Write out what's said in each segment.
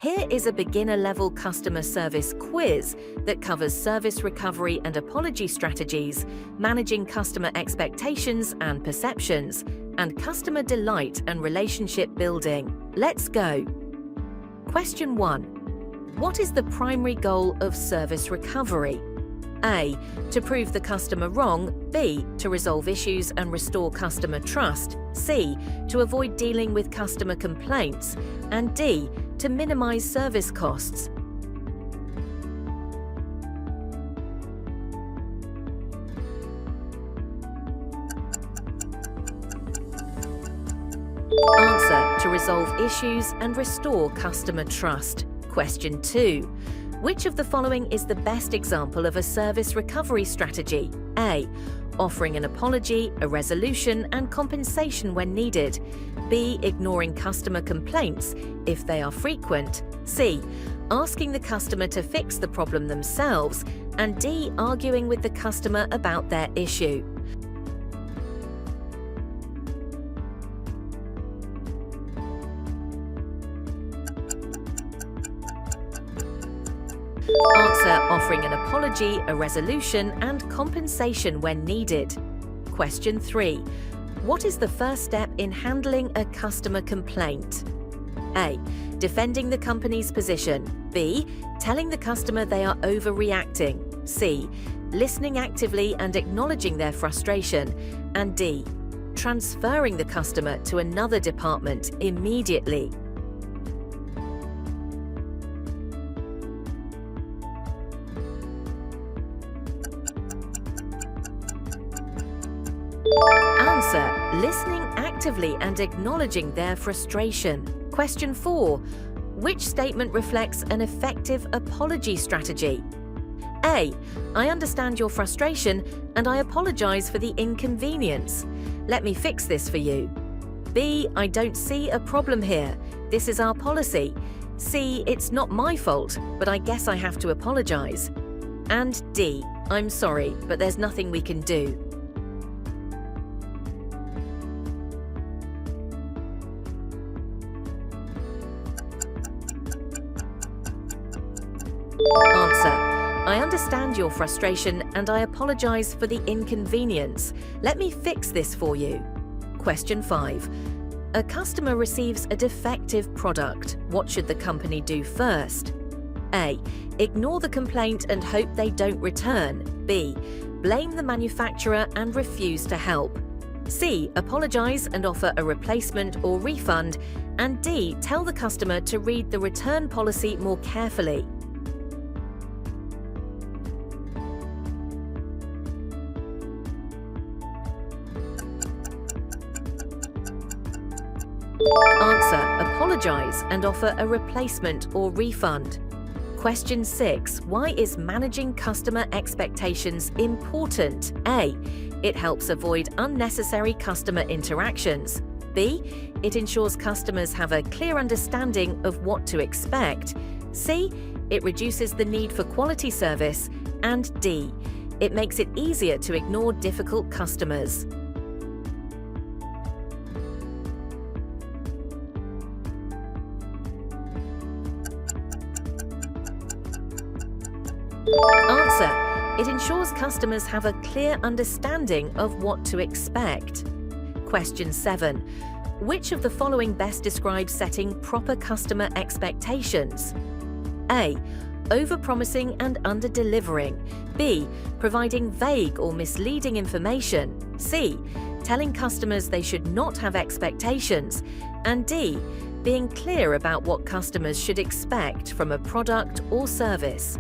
Here is a beginner-level customer service quiz that covers service recovery and apology strategies, managing customer expectations and perceptions, and customer delight and relationship building. Let's go. Question 1. What is the primary goal of service recovery? A. To prove the customer wrong. B. To resolve issues and restore customer trust. C. To avoid dealing with customer complaints. And D. To minimize service costs. Answer: to resolve issues and restore customer trust. Question 2. Which of the following is the best example of a service recovery strategy? A. Offering an apology, a resolution, and compensation when needed. B. Ignoring customer complaints if they are frequent. C. Asking the customer to fix the problem themselves. And D. Arguing with the customer about their issue. Answer: offering an apology, a resolution, and compensation when needed. Question 3. What is the first step in handling a customer complaint? A. Defending the company's position. B. Telling the customer they are overreacting. C. Listening actively and acknowledging their frustration. And D. Transferring the customer to another department immediately. Answer: listening actively and acknowledging their frustration. Question 4. Which statement reflects an effective apology strategy? A. I understand your frustration and I apologize for the inconvenience. Let me fix this for you. B. I don't see a problem here. This is our policy. C. It's not my fault, but I guess I have to apologize. And D. I'm sorry, but there's nothing we can do. Answer: I understand your frustration and I apologize for the inconvenience. Let me fix this for you. Question 5. A customer receives a defective product. What should the company do first? A. Ignore the complaint and hope they don't return. B. Blame the manufacturer and refuse to help. C. Apologize and offer a replacement or refund. And D. Tell the customer to read the return policy more carefully. Answer: apologize and offer a replacement or refund. Question 6. Why is managing customer expectations important? A. It helps avoid unnecessary customer interactions. B. It ensures customers have a clear understanding of what to expect. C. It reduces the need for quality service. And D. It makes it easier to ignore difficult customers. Answer: it ensures customers have a clear understanding of what to expect. Question 7. Which of the following best describes setting proper customer expectations? A. Overpromising and underdelivering. B. Providing vague or misleading information. C. Telling customers they should not have expectations. And D. Being clear about what customers should expect from a product or service.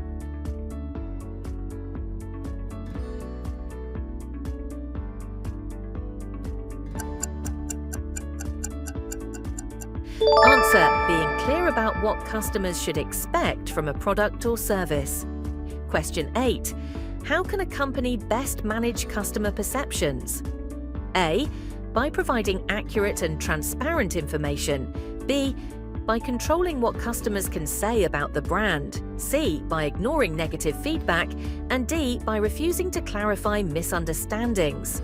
Answer: being clear about what customers should expect from a product or service. Question 8. How can a company best manage customer perceptions? A. By providing accurate and transparent information. B. By controlling what customers can say about the brand. C. By ignoring negative feedback. And D. By refusing to clarify misunderstandings.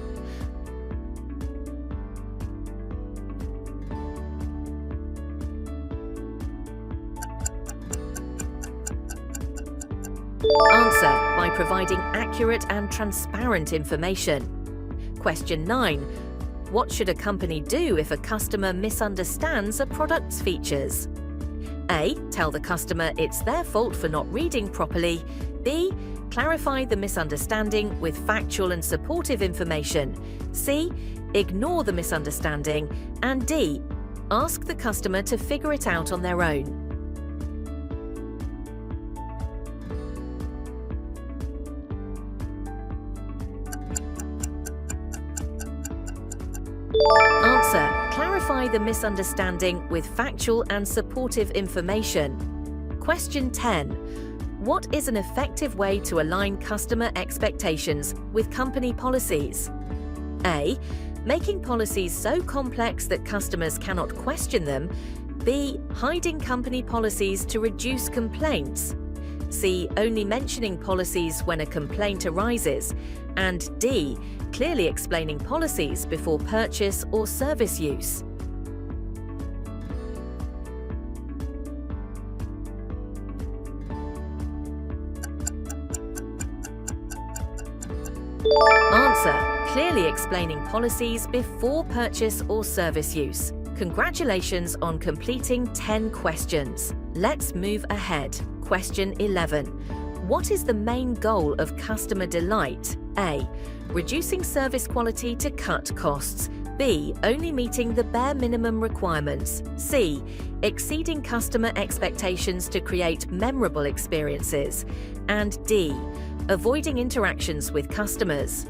Answer: by providing accurate and transparent information. Question 9. What should a company do if a customer misunderstands a product's features? A. Tell the customer it's their fault for not reading properly. B. Clarify the misunderstanding with factual and supportive information. C. Ignore the misunderstanding. And D. Ask the customer to figure it out on their own. Answer: clarify the misunderstanding with factual and supportive information. Question 10. What is an effective way to align customer expectations with company policies? A. Making policies so complex that customers cannot question them. B. Hiding company policies to reduce complaints. C. Only mentioning policies when a complaint arises. And D. Clearly explaining policies before purchase or service use. Answer: clearly explaining policies before purchase or service use. Congratulations on completing 10 questions. Let's move ahead. Question 11. What is the main goal of customer delight? A. Reducing service quality to cut costs. B. Only meeting the bare minimum requirements. C. Exceeding customer expectations to create memorable experiences. And D. Avoiding interactions with customers.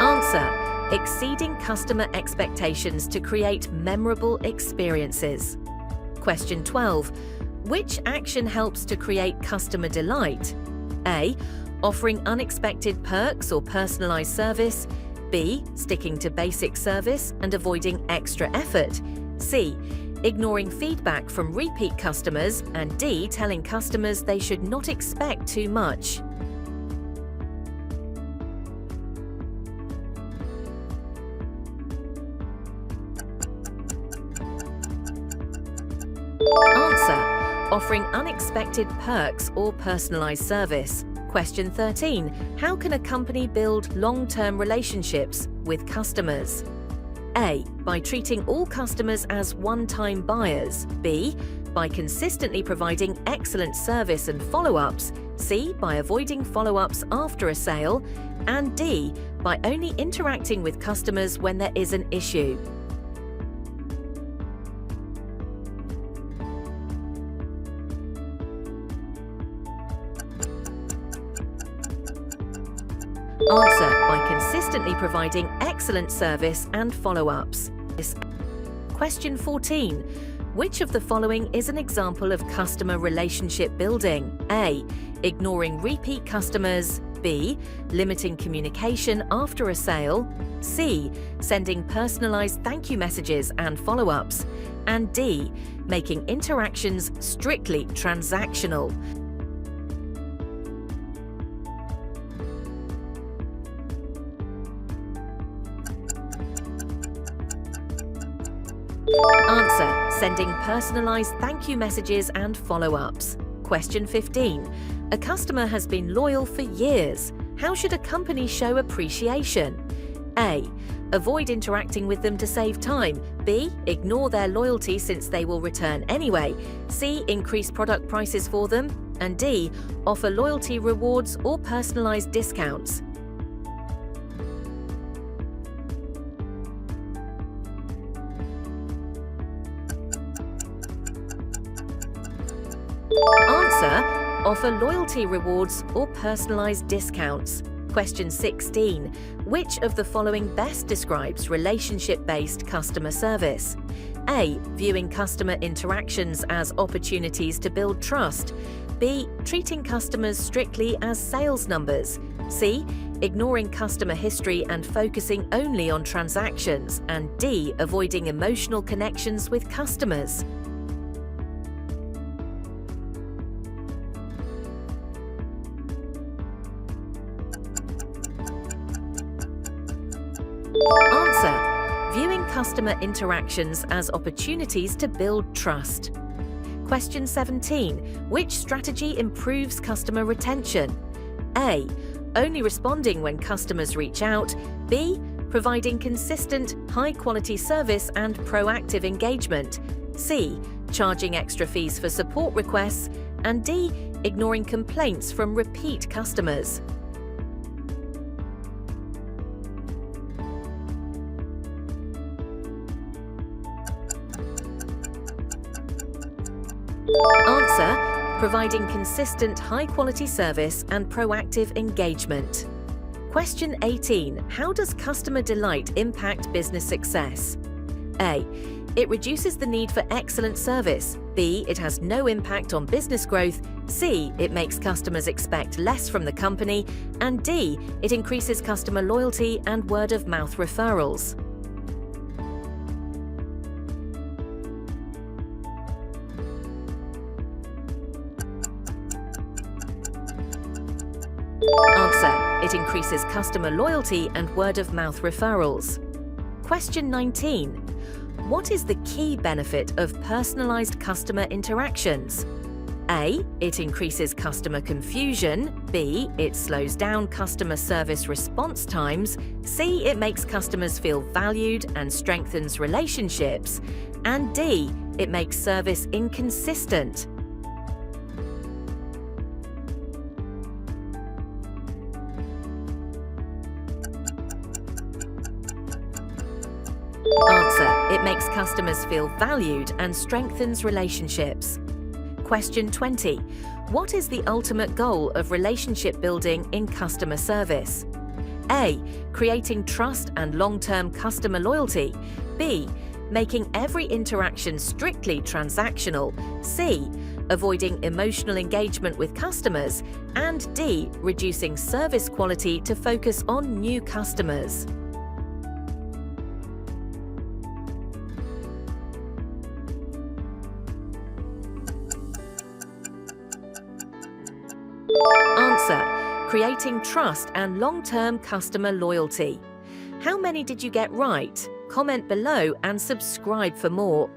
Answer: exceeding customer expectations to create memorable experiences. Question 12. Which action helps to create customer delight? A. Offering unexpected perks or personalized service. B. Sticking to basic service and avoiding extra effort. C. Ignoring feedback from repeat customers. And D. Telling customers they should not expect too much. Answer: offering unexpected perks or personalized service. Question 13. How can a company build long-term relationships with customers? A. By treating all customers as one-time buyers. B. By consistently providing excellent service and follow-ups. C. By avoiding follow-ups after a sale. And D. By only interacting with customers when there is an issue. Answer: by consistently providing excellent service and follow-ups. Question 14. Which of the following is an example of customer relationship building? A. Ignoring repeat customers. B. Limiting communication after a sale. C. Sending personalized thank you messages and follow-ups. And D. Making interactions strictly transactional. Answer: sending personalized thank you messages and follow-ups. Question 15. A customer has been loyal for years. How should a company show appreciation? A. Avoid interacting with them to save time. B. Ignore their loyalty since they will return anyway. C. Increase product prices for them. And D. Offer loyalty rewards or personalized discounts. Answer: offer loyalty rewards or personalized discounts. Question 16. Which of the following best describes relationship-based customer service? A. Viewing customer interactions as opportunities to build trust. B. Treating customers strictly as sales numbers. C. Ignoring customer history and focusing only on transactions. And D. Avoiding emotional connections with customers. customer interactions as opportunities to build trust. Question 17. Which strategy improves customer retention? A. Only responding when customers reach out. B. Providing consistent, high-quality service and proactive engagement. C. Charging extra fees for support requests. And D. Ignoring complaints from repeat customers. Answer: providing consistent, high-quality service and proactive engagement. Question 18. How does customer delight impact business success? A. It reduces the need for excellent service. B. It has no impact on business growth. C. It makes customers expect less from the company. And D. It increases customer loyalty and word-of-mouth referrals. Answer: it increases customer loyalty and word-of-mouth referrals. Question 19. What is the key benefit of personalized customer interactions? A. It increases customer confusion. B. It slows down customer service response times. C. It makes customers feel valued and strengthens relationships. And D. It makes service inconsistent. Answer: it makes customers feel valued and strengthens relationships. Question 20. What is the ultimate goal of relationship building in customer service? A. Creating trust and long-term customer loyalty. B. Making every interaction strictly transactional. C. Avoiding emotional engagement with customers. And D. Reducing service quality to focus on new customers. Answer: creating trust and long-term customer loyalty. How many did you get right? Comment below and subscribe for more.